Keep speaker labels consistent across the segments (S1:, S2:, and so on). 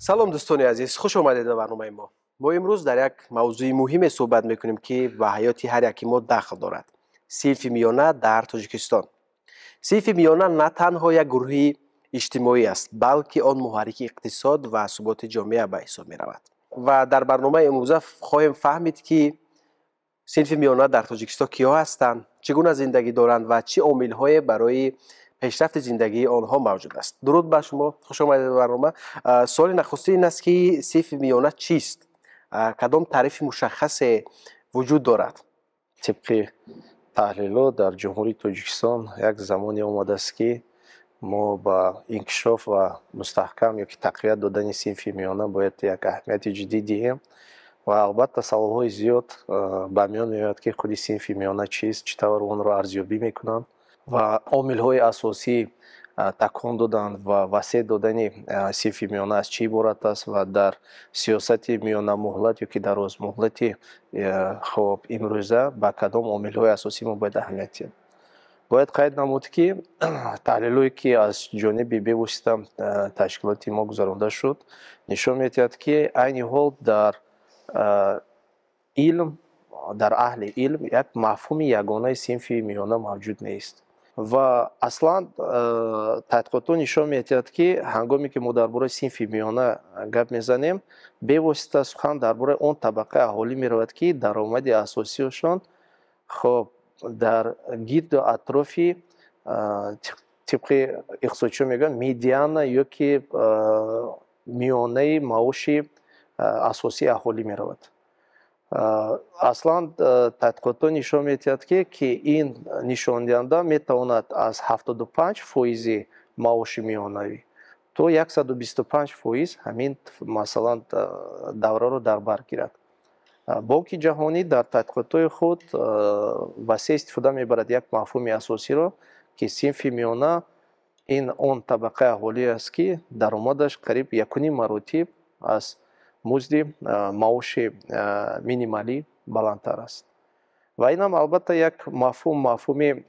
S1: سلام دوستان عزیز، خوش آمدید به برنامه ما. ما امروز در یک موضوع مهم صحبت میکنیم که به حیات هر یکی ما دخل دارد. صنف میانه در تاجیکستان. صنف میانه نه تنها یک گروه اجتماعی است، بلکه آن محرک اقتصاد و ثبات جامعه به حساب می رود. و در برنامه امروز خواهیم فهمید که صنف میانه در تاجیکستان کیا هستند، چگونه زندگی دارند و چه عامل‌های برای پیشرفت زندگی آنها موجود است. درود بر شما، خوش آمدید به برنامه. سوال نخسته این است که صنف میانه چیست؟ کدام تعریف مشخص وجود دارد؟
S2: طبق تحلیل‌ها در جمهوری تاجیکستان یک زمانی آمده است که ما با انکشاف و مستحکم یا که تقویت دادن صنف میانه باید یک اهمیت جدی دهیم و البته سوال‌های زیاد به میان میاد که خود صنف میانه چیست، چطور اون را ارزیابی میکنند و عامل‌های اساسی تکان دادن و وسیع دادن صنف میانه از چی عبارت است و در سیاست میانه مهلت یا که دراز مهلت خب امروزه با کدام عامل‌های اساسی ما باید اهمیت دهیم. باید قید نمود که تحلیلی که از جانب بواسطه تشکیلات ما گذرانده شد نشان می‌دهد که عین حال در علم، در اهل علم یک مفهوم یگانه صنف میانه موجود نیست و اصلا تحقیقات نشان می‌دهد که هنگامی که ما درباره صنف میانه گپ میزنیم به واسطه سخن درباره اون طبقه اهالی میرود که درآمد اساسیشان خب در گرد و اطراف طبق اقتصادچو میگن میدیان یا که میانه معاش اساسی اهالی میرود. اصلا تحقیقات نشان می‌دهد که این نشان دهنده میتواند از 75% معاش میانوی تا 125% همین مثلا دوره را در بر گیرد. بانک جهانی در تحقیقات خود وسیع استفاده میبرد یک مفهوم اساسی را که صنف میانه این اون طبقه اهالی است که درآمدش قریب 1.5 مراتب از مزد معاش مینیمالی بلندتر است و این هم البته یک مفهوم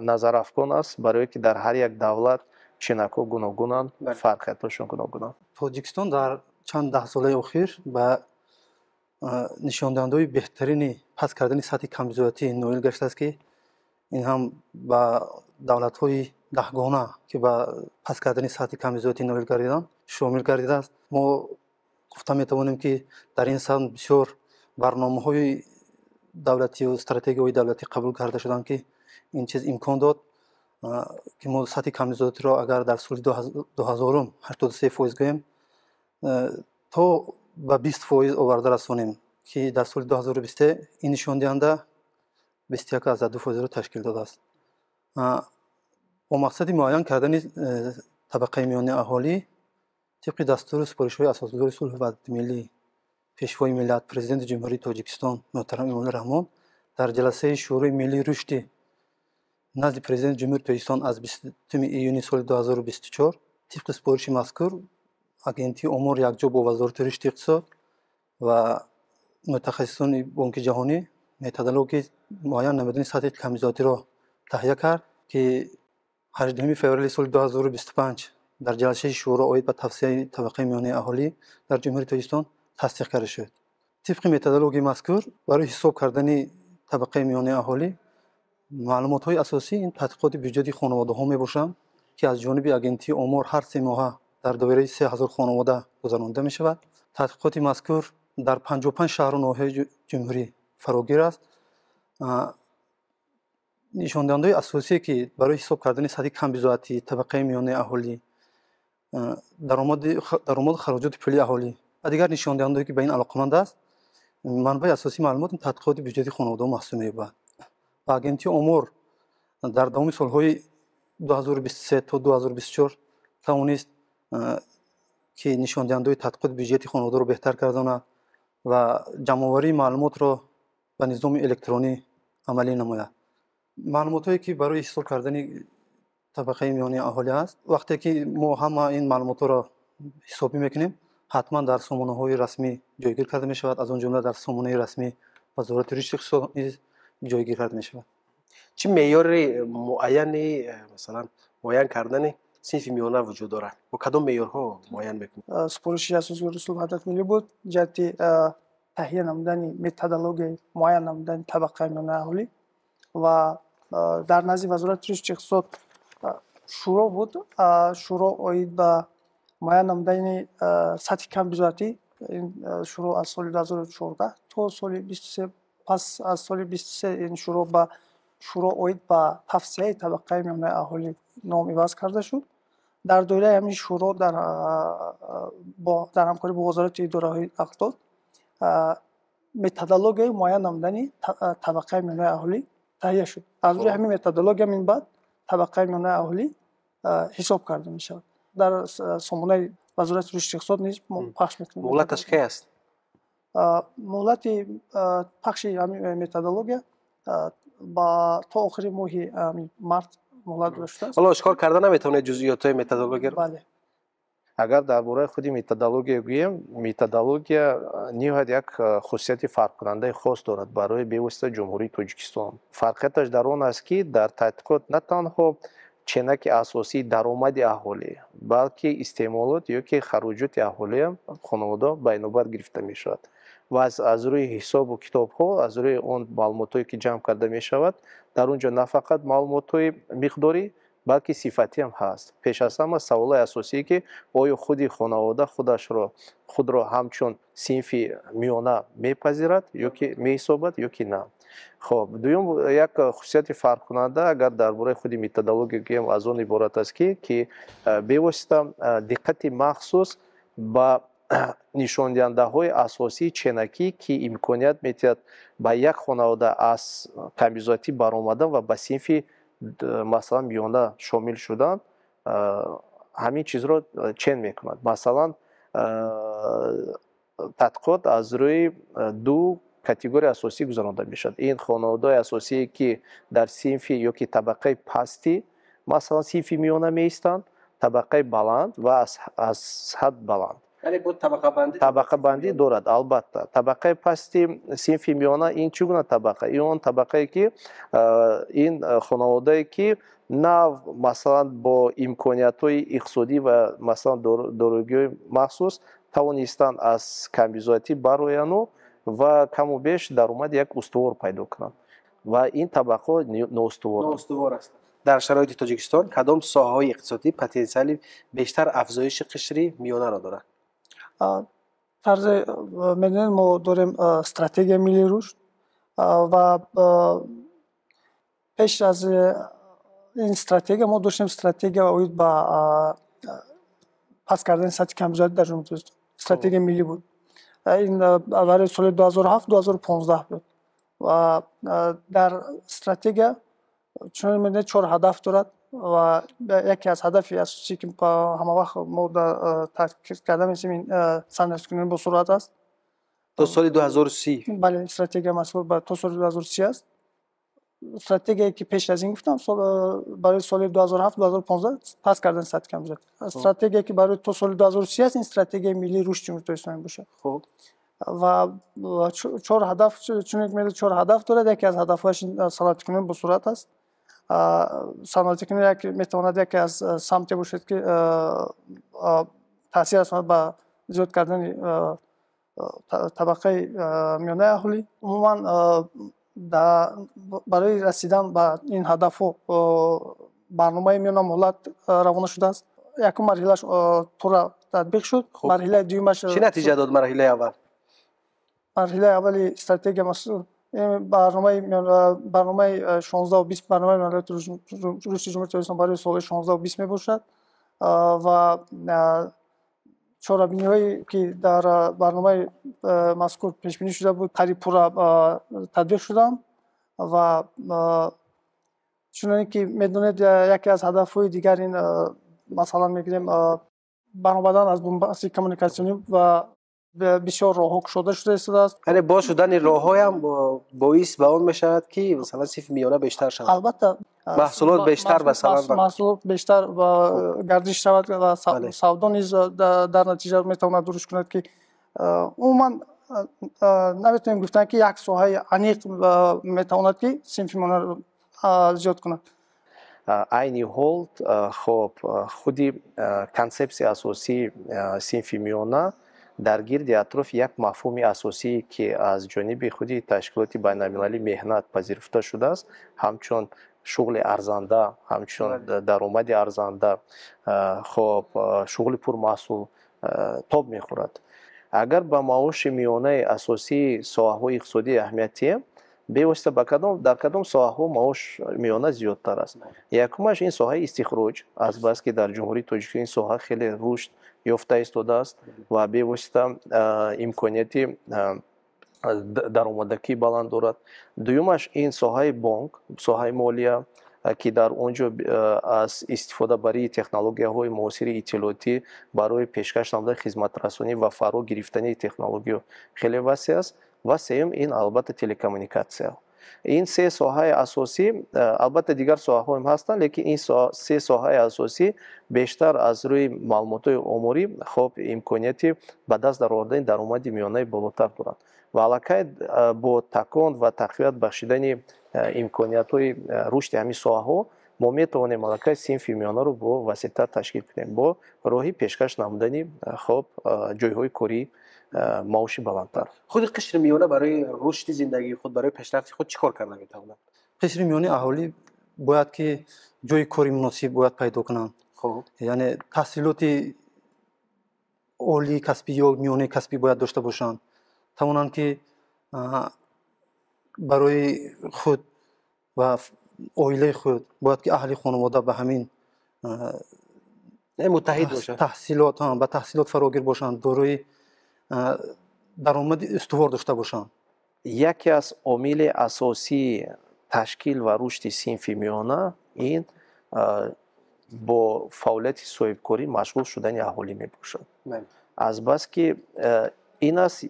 S2: نظر افکن است برای که در هر یک دولت چنکو گوناگونند، فرقیتاشون گوناگونند.
S3: تاجیکستان در چند ده ساله اخیر به نشاندهنده بهترین پس کردن سطح کمزورتی نویل گشته است که این هم با دولت‌های دهگانه که با پس کردن سطح کمزورتی نویل گردیدند شامل گردیده است. ما گفته میتوانیم که در این سال بسیار برنامه‌های دولتی و استراتژی‌های دولتی قبول کرده شدند که این چیز امکان داد که ما سطح کمزورتی را اگر در سال 2000 83% گوییم تا به 20% آورده رسانیم که در سال 2020 این نشان دهنده 21.2% را تشکیل داده است. با مقصد معین کردن طبقه میانه اهالی طبق دستور سپارش‌های اساسدار صلح و وحدت ملی پیشوای ملت پرزیدنت جمهوری تاجیکستان محترم امام رحمان در جلسه شورای ملی رشد نزد پرزیدنت جمهوری تاجیکستان از 20 ایونی سال 2024 طبق سپارش مذکور اگنتی امور یکجا با وزارت رشد اقتصاد و متخصصان بانک جهانی متدلوگی معین نمودن سطح کمزورتی را تهیه کرد که 18 فوریه سال 2025 در جلسه شورا آید به توسعه طبقه میانه اهالی در جمهوری تاجیکستان تصدیق کرده شد. طبق متدولوژی مذکور برای حساب کردن طبقه میانه اهالی معلومات‌های اساسی این تحقیقات بودجه خانواده‌ها میباشند که از جانب اگنتی امور هر 3 ماه در دایره 3000 خانواده گذرانده میشود. تحقیقات مذکور در 55 شهر و ناحیه جمهوری فراگیر است. نشان دهنده اساسی که برای حساب کردن سطح کمبزاعتی طبقه میانه اهالی درآمد خراجات پولی اهالی و دیگر نشان دهنده که به این علاقمند است منبع اساسی معلومات این تحقیقات بودجه خانواده محسوب می‌شود. اگنتی امور در دام سال‌های 2023 تا 2024 توانست که نشان دهنده تحقیقات بودجه خانواده را بهتر کردن و جمع‌آوری معلومات را به نظام الکترونی عملی نماید. معلوماتی که برای حساب کردن طبقه میانه اهالی است وقتی که ما همه این معلومات را حسابی میکنیم حتما در سامانه‌های رسمی جایگیر کرده می شود، از اون جمله در سامانه رسمی وزارت رشد اقتصاد نیز جایگیر کرده می شود.
S1: چه معیار معین مثلا معین کردن صنف میانه وجود دارد. با کدام معیارها معین میکنید؟
S4: سپارشی اساسی رسول وحدت ملی بود جهت تهیه نمودن متدولوژی معین نمودن طبقه میانه اهالی و در نزد وزارت رشد اقتصاد شروع بود. شروع اوید به معین نمودن سطح کم بزرگی. این شروع از سال 2014 تا سال 23. پس از سال 23 این شروع اوید به توسعه طبقه میانه اهالی نام عوض کرده شد. در دوره همین شروع در همکاری با وزارت اداره اقتصاد متدولوژی معین نمودن طبقه میانه اهالی تهیه شد. از روی همین متدولوژی من بعد طبقه میانه اهالی حساب کرده می شود. در سامانه وزارت رشد اقتصاد نیز پخش میکنیم.
S1: مهلتش کی است؟
S4: مهلت پخش همین متدولوژی با تا آخر ماه مارس مهلت داشته است.
S1: حالا اشکال کرده نمیتونه جزئیات متدولوژی رو؟
S4: بله.
S2: اگر درباره خود متدولوژی گوییم، متدولوژی نیوهد یک خصوصیت فرق کننده خاص دارد برای بیوسته جمهوری تاجیکستان. فرقیتش در آن است که در تحقیقات نه تنها چنک اساسی درآمد اهالی بلکه استعمالات یا که خراجات اهالی هم خانواده بینابر گرفته می شود و از روی حساب و کتاب ها از روی اون معلوماتی که جمع کرده می شود در اونجا نه فقط معلومات مقداری بلکه صفتی هم هست. پیش از همه سوال اساسی که آیا خود خانواده خود را همچون صنف میانه میپذیرد یا که میحسابد یا که نه. خب دوم یک خصوصیت فرق کننده اگر درباره خود متدولوژی گوییم از آن عبارت است که بواسطه دقت مخصوص با نشان دهنده های اساسی چنکی که امکانیت میتید با یک خانواده از کمیزاتی برآمدن و به صنف مثلا میانه شامل شدن همین چیز را چین میکند. مثلا تحقیقات از روی دو کاتگوری اساسی گذرانده میشد. این خانواده اساسی که در صنف یا که طبقه پستی مثلا صنف میانه میستند، طبقه بلند و از حد بلند.
S1: یعنی بود طبقه بندی
S2: دارد. البته طبقه پستی صنف میانه این چگونه طبقه؟ این طبقه که این خانواده که نه مثلا با امکانیت های اقتصادی و مثلا دارایی مخصوص توانستند از کمیزاتی برآیند و کم و بیش درآمد یک استوار پیدا کنند و این طبقه نااستوار است.
S1: در شرایط تاجیکستان کدام ساحه‌های اقتصادی پتانسیل بیشتر افزایش قشر میانه را دارد؟
S4: طرز می‌دونید ما داریم استراتژی ملی رشد و پیش از این استراتژی ما داشتیم استراتژی اوید با پس کردن سطح کمزوری در جمهوری اسلامی. استراتژی ملی بود. این برای سال 2007 2015 بود و در استراتژی چون می‌دونید 4 هدف دارد و یکی از هدفی اساسی که همه وقت ما تاکید کردیم این صنعت‌گرایی با سرعت است
S1: تا سال 2030.
S4: بله استراتژی مسئول تا سال 2030 است. استراتژی که پیش از این گفتم برای سال 2007 2015 پس کردن سطح کمزوری. استراتژی که برای تا سال 2030 است این استراتژی ملی رشد جمهوری اسلامی باشه.
S1: خب
S4: و 4 هدف چون میگه 4 هدف داره. یکی از هدف‌هاش صنعت‌گرایی با سرعت است. صنعت‌گرایی که میتواند یکی از سمتی باشد که تاثیر رساند به زیاد کردن طبقه میانه اهالی. عموما برای رسیدن به این هدف برنامه میانه مهلت روانه شده است. یکم مرحلهش طور تطبیق شد. مرحله دومش
S1: چه نتیجه داد؟ مرحله اول
S4: اولی استراتژی مسئول برنامه 16 و 20 برنامه ملت رشد جمهوری اسلامی برای سال 16 و 20 می باشد و چهاربینی‌هایی که در برنامه مذکور پیش بینی شده بود قریب پورا تطبیق شدند و چون که میدونید یکی از هدف‌های دیگر این مثلا میگیم برآمدن از بنبست کمیونیکاسیونی و بسیار راهک شده است.
S1: یعنی با شدن راه‌های هم باعث به اون میشود که مثلا صنف میانه بیشتر شود.
S4: البته
S1: محصولات بیشتر مثلا
S4: محصولات بیشتر و گردش شود و سودا نیز در نتیجه میتواند درست کند که عموما نمیتونیم گفتن که یک ساحه عمیق میتواند که صنف میانه زیاد کند.
S2: айни ҳол хоб худи консепсияи асосии синфи миёна дар гирди атрофи як мафҳуми асосӣ ки аз ҷониби худи ташкилоти байналмилалӣ меҳнат пазируфта шудааст, ҳамчун шуғли арзанда, ҳамчун даромади арзанда, хоб шуғли пурмаҳсул тоб мехӯрад. Агар ба маоши миёнаи асосии соҳаҳои иқтисодӣ аҳамият диҳем, бевосита дар кадом соҳаҳо маош миёна зиёдтар аст? Якумаш ин соҳаи истихроҷ, азбаски дар ҷумҳурии Тоҷикистон ин соҳа хеле рушд ёфта истодааст ва бевосита имконияти даромадакӣ баланд дорад. Дуюмаш ин соҳаи бонк, соҳаи молия ки дар онҷо аз истифодабарии технологияҳои муосири иттилоотӣ барои пешкаш намудани хизматрасонӣ ва фаро гирифтани технология хеле васеъ аст. Ва сеюм ин албатта телекоммуникатсия. Ин се соҳаи асосӣ, албатта дигар соҳаҳо ҳам ҳастанд, лекин ин се соҳаи асосӣ бештар аз рӯи маълумотои оморӣ хоб имконияти ба даст дар овардани даромади миёнаи болотар доранд. Ва аллакай бо такон ва тақвият бахшидани имкониятҳои рушди ҳамин соҳаҳо мо метавонем аллакай синфи миёнаро бо васиътар ташкил кунем бо роҳи пешкаш намудани хоб ҷойҳои корӣ маоши баландтар.
S1: худи қишри миёна барои рушди зиндагии худ, барои пешрафти худ чӣ кор карда метавонад?
S3: қишри миёнаи аҳолӣ бояд ки ҷойи кори муносиб бояд пайдо кунанд. яъне таҳсилоти олии касбӣ ё миёнаи касбӣ бояд дошта бошанд. тавонанд ки барои худ ва оилаи худ бояд ки аҳли хонавода ба ҳамин
S1: муттаҳид бошанд,
S3: ба таҳсилот фарогир бошанд, дорои даромади устувор дошта бошанд.
S2: Яке аз омили асосии ташкил ва рушди синфи миёна ин бо фаъолияти соҳибкорӣ машғул шудани аҳолӣ мебошад. Азбаски ин аст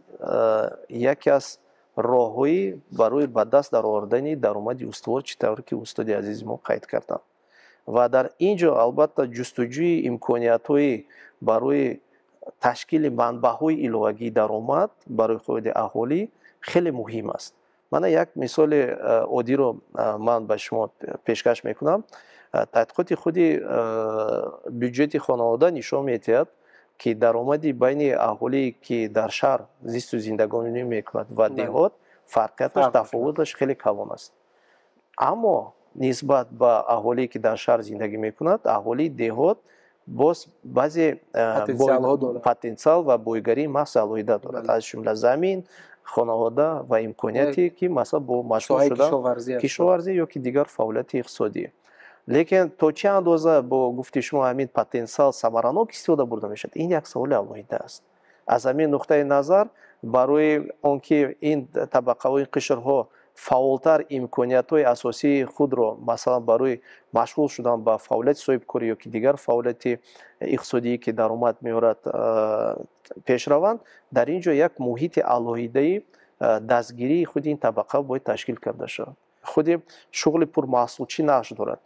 S2: яке аз роҳҳои барои ба даст дар овардани даромади устувор, чӣ тавре ки устоди азизи мо қайд карданд. Ва дар ин ҷо албатта ҷустуҷӯи имкониятҳои барои ташкили манбаъҳои иловагии даромад барои худи аҳолӣ хеле муҳим аст. Мана як мисоли оддиро ман ба шумо пешкаш мекунам. тадқиқоти худи бюҷети хонавода нишон медиҳад ки даромади байни аҳолие ки дар шаҳр зисту зиндагонӣ мекунад ва деҳот фарқияташ тафовуташ хеле калон аст. Аммо нисбат ба аҳолие ки дар шаҳр зиндагӣ мекунад, аҳолии деҳот боз баъзе потенсиал ва бойгарии маҳз алоҳида дорад, аз ҷумла замин, хонавода ва имконияте ки масалан бо машғул шудан кишоварзӣ ё ки дигар фаъолияти иқтисодӣ. Лекин то чӣ андоза бо гуфти шумо ҳамин потенсиал самаранок истифода бурда мешавад, ин як саволи алоҳида аст. Аз ҳамин нуқтаи назар барои он ки ин табақаҳои қишрҳо фаъолтар имкониятҳои асосии худро масалан барои машғул шудан ба фаъолияти соҳибкорӣ ё ки дигар фаъолияти иқтисодие ки даромад меорад пеш раванд, дар ин ҷо як муҳити алоҳидаи дастгирии худи ин табақа бояд ташкил карда шавад. худи шуғли пурмаҳсул чӣ нақш дорад?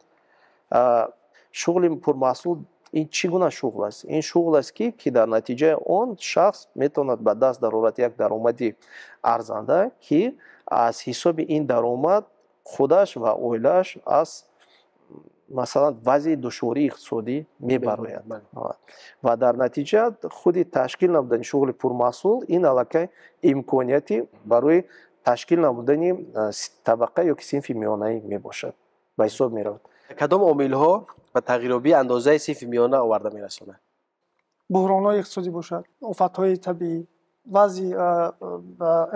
S2: шуғли пурмаҳсул ин чӣ гуна шуғл аст? Ин шуғл аст ки дар натиҷаи он шахс метавонад ба даст дарорад як даромади арзанда ки аз ҳисоби ин даромад худаш ва оилааш аз масалан вазъи душвории иқтисодӣ мебарояд. Ва дар натиҷа худи ташкил намудани шуғли пурмаҳсул ин аллакай имконияти барои ташкил намудани табақа ё ки синфи миёнаӣ мебошад, ба ҳисоб меравад.
S1: кадом омилҳо ба тағйирёбии андозаи синфи миёна оварда мерасонад?
S4: буҳронҳои иқтисодӣ бошад, офатҳои табиӣ, вазъи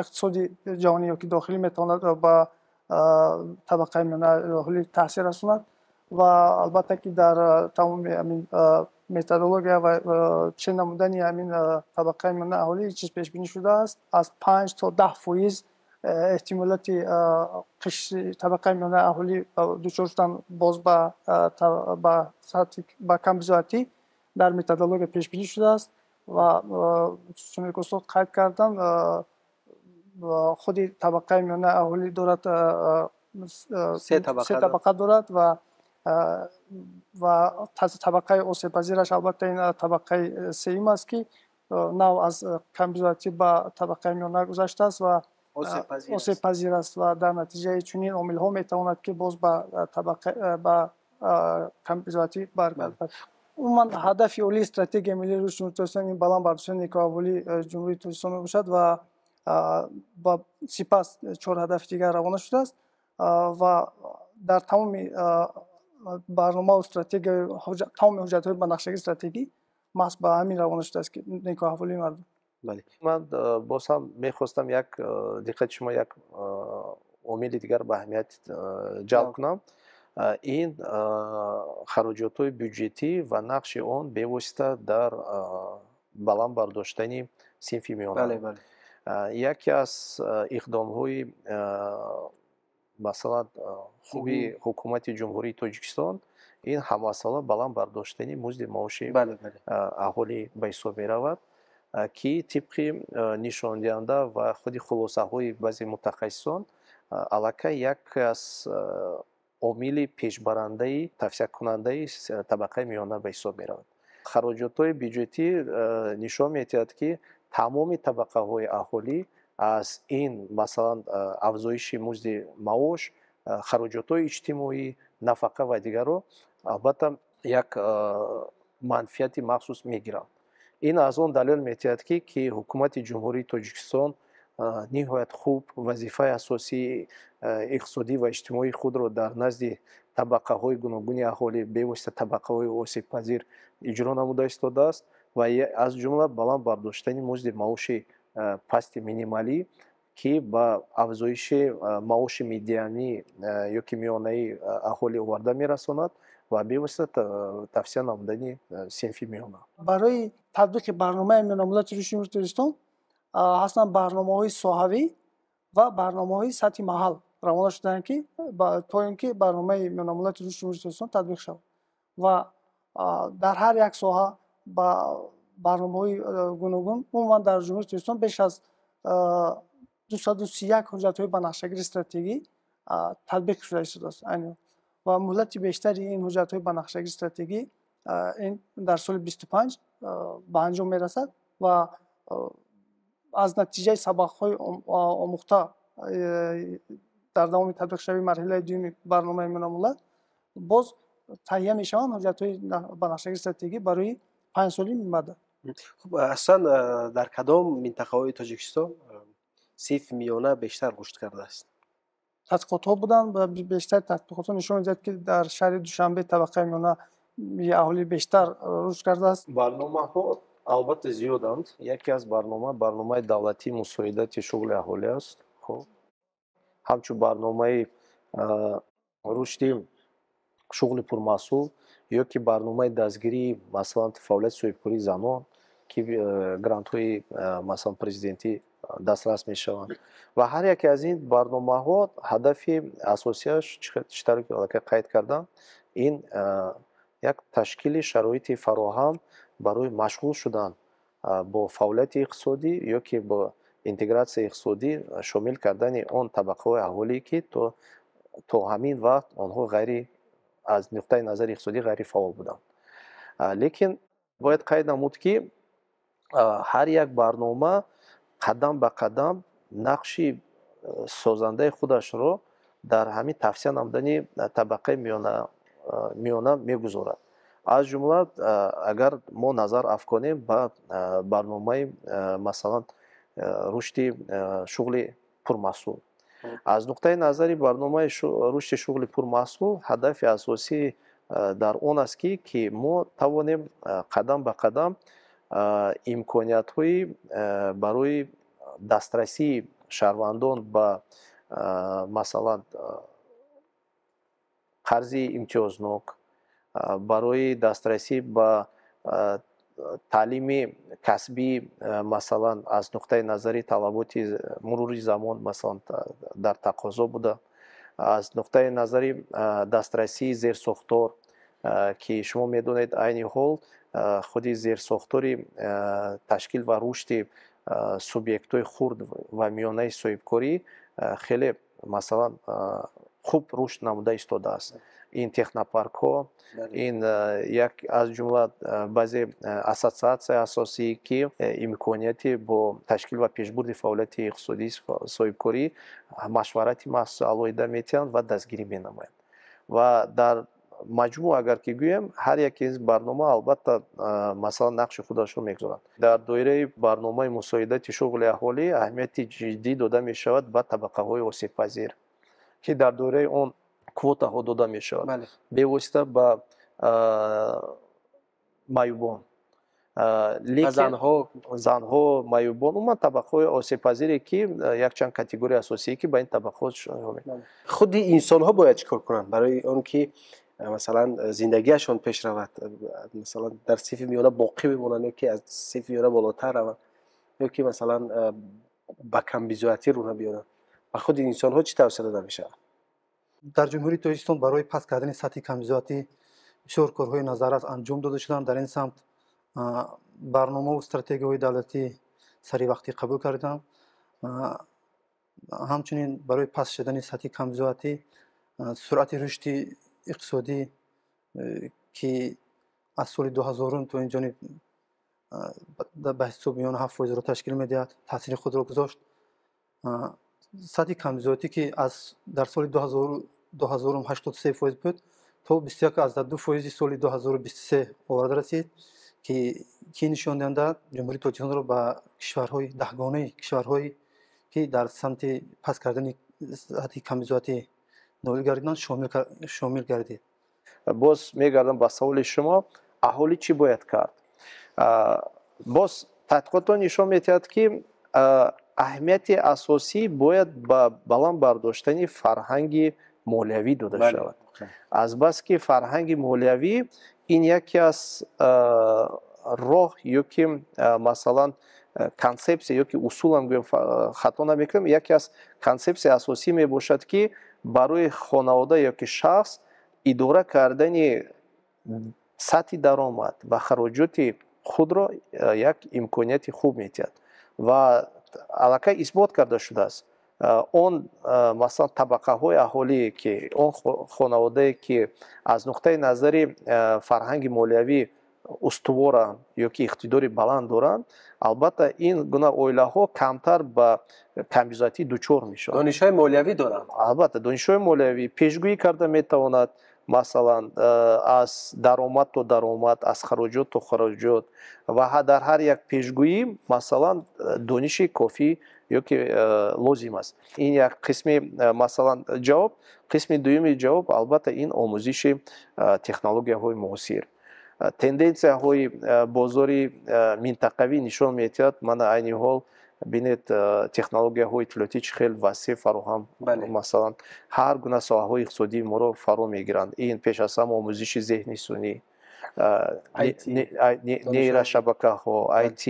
S4: иқтисоди ҷаҳонӣ ё ки дохилӣ метавонад ба табақаи миёна аҳолӣ таъсир расонад. ва албатта ки дар тамоми ҳамин методология ва чен намудани ҳамин табақаи миёна аҳолӣ чиз пешбинӣ шудааст, аз 5 то 10% эҳтимолияти табақаи миёна аҳолӣ дучор шудан боз ба камбизоатӣ дар методология пешбинӣ шудааст. ва чуне ки устод қайд карданд, худи табақаи миёна аҳолӣ дорад се табақа дорад ва табақаи осебпазираш албатта ин табақаи сеюм аст ки нав аз камбизоатӣ ба табақаи миёна гузаштааст ва осебпазир аст ва дар натиҷаи чунин омилҳо метавонад ки боз ба камбизоатӣ баргардад. умуман ҳадафи олии стратегияи миллии рушди ҷумҳурии тоҷикистон ин баланд бардоштани никоҳаволии ҷумҳурии тоҷикистон мебошад ва сипас 4 ҳадафи дигар равона шудааст ва дар тамоми барномаву стратегияи тамоми ҳуҷҷатҳои ба нақшаги стратегӣ маҳз ба ҳамин равона шудааст ки никоҳаволии мардум.
S2: бале ман боз ҳам мехостам як диққати шумо як омили дигар ба аҳамият ҷалб кунам. ин хароҷотҳои бюҷетӣ ва нақши он бевосита дар баланд бардоштани синфи миёна. яке аз иқдомҳои масалан хуби ҳукумати ҷумҳурии тоҷикистон ин ҳаммасала баланд бардоштани музди маоши аҳолӣ ба ҳисоб меравад ки тибқи нишондиҳанда ва худи хулосаҳои баъзе мутахассисон аллакай яке аз омили пешбарандаи тавсиякунандаи табақаи миёна ба ҳисоб меравад. хароҷотҳои бюҷетӣ нишон медиҳад ки тамоми табақаҳои аҳолӣ аз ин масалан афзоиши музди маош, хароҷотҳои иҷтимоӣ, нафақа ва дигарро албатта як манфиати махсус мегиранд. ин аз он далел медиҳад ки ҳукумати ҷумҳурии тоҷикистон ниҳоят хуб вазифаи асосии иқтисодӣ ва иҷтимоии худро дар назди табақаҳои гуногуни аҳолӣ бевосита табақаҳои осибпазир иҷро намуда истодааст ва аз ҷумла баланд бардоштани музди маоши пасти минималӣ ки ба афзоиши маоши медианӣ ё ки миёнаи аҳолӣ оварда мерасонад ва бевосита тавсия намудани синфи миёна.
S4: барои татбиқи барномаи миёнамиллати рушди ҷумҳурии тоҷикистон ҳастанд барномаҳои соҳавӣ ва барномаҳои сатҳи маҳал равона шудаанд ки то ин ки барномаи миёнамиллати рушди ҷумҳурии тоҷикистон татбиқ шавад ва дар ҳар як соҳа ба барномаҳои гуногун умуман дар ҷумҳурии тоҷикистон беш аз 231 ҳуҷҷатҳои ба нақшагири стратегӣ татбиқ шуда истодааст ва муҳлати бештари ин ҳуҷҷатҳои ба нақшагири стратегӣ ин дар соли 25 ба анҷом мерасад ва аз натиҷаи сабақҳои омӯхта дар давоми татбиқшавии марҳилаи дуюми барномаи миёнамиллат боз таҳия мешаванд ҳуҷҷатҳои ба нақшагири стратегӣ барои 5 соли миёна.
S1: хуб аслан дар кадом минтақаҳои тоҷикистон синфи миёна бештар рушд кардааст?
S4: тадқиқотҳо буданд ва бештари тадқиқотҳо нишон медиҳад ки дар шаҳри душанбе табақаи миёна аҳолӣ бештар рушд кардааст.
S2: барномаҳо албатта зиёданд. яке аз барномаи давлатии мусоидати шуғли аҳолӣ аст. хуб ҳамчун барномаи рушди шуғли пурмаҳсул ё ки барномаи дастгирии масалан фаъолияти соҳибкории занон ки грантҳои масалан президентӣ дастрас мешаванд ва ҳар яке аз ин барномаҳо ҳадафи асосияш читаро ки аллакай қайд кардам ин як ташкили шароити фароҳам барои машғул шудан бо фаъолияти иқтисодӣ ё ки бо интегратсияи иқтисодӣ шомил кардани он табақаҳои аҳолӣ ки то ҳамин вақт онҳо аз нуқтаи назари иқтисодӣ ғайрифаъол буданд. лекин бояд қайд намуд ки ҳар як барнома қадам ба қадам нақши созандаи худашро дар ҳамин тавсия намудани табақаи миёна мегузорад. аз ҷумла агар мо назар афконем ба барномаи масалан рушди шуғли пурмаҳсул. аз нуқтаи назари барномаи рушди шуғли пурмаҳсул ҳадафи асосӣ дар он аст ки мо тавонем қадам ба қадам имкониятҳои барои дастрасии шаҳрвандон ба масалан қарзи имтиёзнок, барои дастрасӣ ба таълими касбӣ масалан аз нуқтаи назари талаботи мурури замон масалан дар тақозо буда, аз нуқтаи назари дастрасии зерсохтор ки шумо медонед айни ҳол худи зерсохтори ташкил ва рушди субъектҳои хурд ва миёнаи соҳибкорӣ хеле масалан хуб рушд намуда истодааст. ин технопаркҳо, ин як аз ҷумла баъзе ассотсиатсияи асосӣ ки имконияти бо ташкил ва пешбурди фаъолияти иқтисодии соҳибкорӣ машварати махсуси алоҳида метиҳанд ва дастгирӣ менамоянд. ва дар маҷмӯъ агар ки гӯем ҳар яке аз барнома албатта масалан нақши худашро мегузорад. Дар доираи барномаи мусоидати шуғли аҳолӣ аҳамияти ҷиддӣ дода мешавад ба табақаҳои осебпазир ки дар доираи он квотаҳо дода мешавад бевосита ба маюбон, занҳо, маюбон, умуман табақаҳои осебпазире ки якчанд категорияи асосие ки ба ин табақаҳо шомил.
S1: худи инсонҳо бояд чикор кунанд барои он ки масалан зиндагиашон пеш равад, масалан дар синфи миёна боқӣ бимонанд ё ки аз синфи миёна болотар раванд ё ки масалан ба камбизоатӣ рӯ биёранд, ба худи инсонҳо чӣ тавсия дода мешавад?
S3: дар ҷумҳурии Тоҷикистон барои паст кардани сатҳи камбизоатӣ бисёр корҳои назаррас анҷом дода шуданд. Дар ин самт барномаву стратегияҳои давлатӣ саривақтӣ қабул кардам. ҳамчунин барои паст шудани сатҳи камбизоатӣ суръати рушди иқтисодӣ ки аз соли 2000 то инҷониб ба ҳисоб миёна 7% ташкил медиҳад таъсири худро гузошт. сатҳи камбизоатӣ ки дар соли 2000 83% буд то 21.2% соли 2023 оварда расид ки нишон диҳанда ҷумҳурии Тоҷикистонро ба кишварҳои даҳгонаи кишварҳои ки дар самти паст кардани сатҳи камбизоатӣ ноил гардиданд шомил гардид.
S2: боз мегардам ба саволи шумо, аҳолӣ чӣ бояд кард? боз тадқиқотҳо нишон медиҳад ки аҳамияти асосӣ бояд ба баланд бардоштани фарҳанги молиявӣ дода шавад. Азбаски фарҳанги молиявӣ ин яке аз роҳ ё ки масалан консепсия ё ки усулам гӯем хато намекунам, яке аз консепсияи асосӣ мебошад ки барои хонавода ё ки шахс идора кардани сатҳи даромад ва хароҷоти худро як имконияти хуб медиҳад ва аллакай исбот карда шудааст. Он масалан табақаҳои аҳолие ки он хонаводае ки аз нуқтаи назари фарҳанги молиявӣ устуворанд ё ки иқтидори баланд доранд, албатта ин гуна оилаҳо камтар ба камбизоатӣ дучор мешаванд.
S1: донишҳои молиявӣ доранд.
S2: Албатта донишҳои молиявӣ пешгӯӣ карда метавонад, масалан аз даромад то даромад, аз хароҷот то хароҷот ва дар ҳар як пешгӯӣ масалан дониши кофӣ ё ки лозим аст. Ин як қисми масалан ҷавоб. Қисми дуюми ҷавоб албатта ин омӯзиши технологияҳои муосир. Тенденсияҳои бозори минтақавӣ нишон медиҳад, мана айни ҳол бинед технологияҳои иттилоотӣ чӣ хел васеъ фароҳам, масалан ҳар гуна соҳаҳои иқтисодии моро фаро мегиранд. Ин пеш аз ҳама омӯзиши зеҳни сунъӣ, нейрошабакаҳо, IT,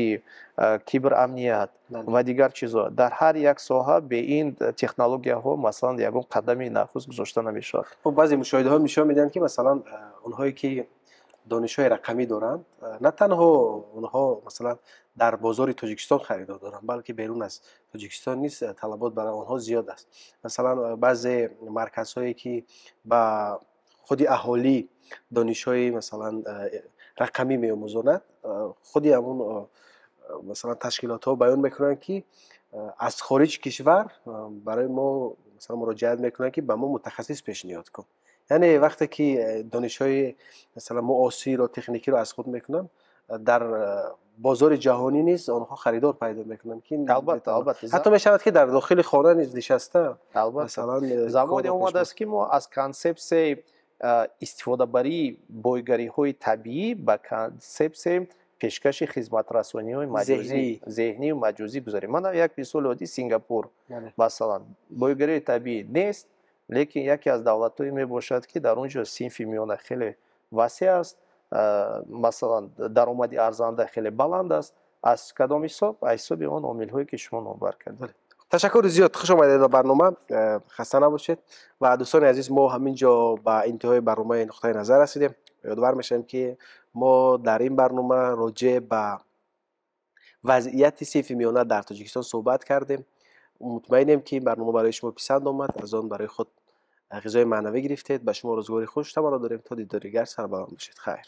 S2: киберамният ва дигар чизҳо. Дар ҳар як соҳа бе ин технологияҳо масалан ягон қадами нахуз гузошта намешавад.
S1: баъзе мушоҳидаҳо нишон медиҳанд ки масалан онҳое ки донишҳои рақамӣ доранд, на танҳо онҳо масалан дар бозори Тоҷикистон харидор доранд, балки берун аз Тоҷикистон низ талабот барои онҳо зиёд аст. Масалан баъзе марказҳое ки ба худи аҳолӣ донишҳои масалан рақамӣ меомӯзонад, худи ҳамун масалан ташкилотҳо баён мекунанд ки аз хориҷи кишвар барои мо масалан муроҷиат мекунанд ки ба мо мутахассис пешниҳод кун. яъне вақте ки донишҳои масалан муосиро техникиро аз худ мекунанд, дар бозори ҷаҳонӣ низ онҳо харидор пайдо мекунанд ки
S2: албатта
S1: ҳатто мешавад ки дар дохили хона низ нишаста
S2: масалан замоне омадааст ки мо аз консепсияи истифодабарии бойгариҳои табиӣ ба консепсияи пешкаши хизматрасониҳои зеҳнию маҷозӣ гузарем. Мана як мисоли оддӣ Сингапур масалан бойгарии табиӣ нест, лекин яке аз давлатҳое мебошад ки дар он ҷо синфи миёна хеле васеъ аст, масалан даромади арзанда хеле баланд аст. аз кадом ҳисоб? аз ҳисоби он омилҳое ки шумо номбар кардед.
S1: ташаккури зиёд, хуш омадед ба барнома. хаста набошед. ва дӯстони азиз, мо ҳамин ҷо ба интиҳои барномаи нуқтаи назар расидем. ёдовар мешавем ки мо дар ин барнома роҷеъ ба вазъияти синфи миёна дар Тоҷикистон суҳбат кардем. мутмаинем ки ин барнома барои шумо писанд омад, аз он барои худ ғизои маънавӣ гирифтед. ба шумо рӯзгори хуш таманно дорем. то дидори дигар, сарбаланд бошед. хайр.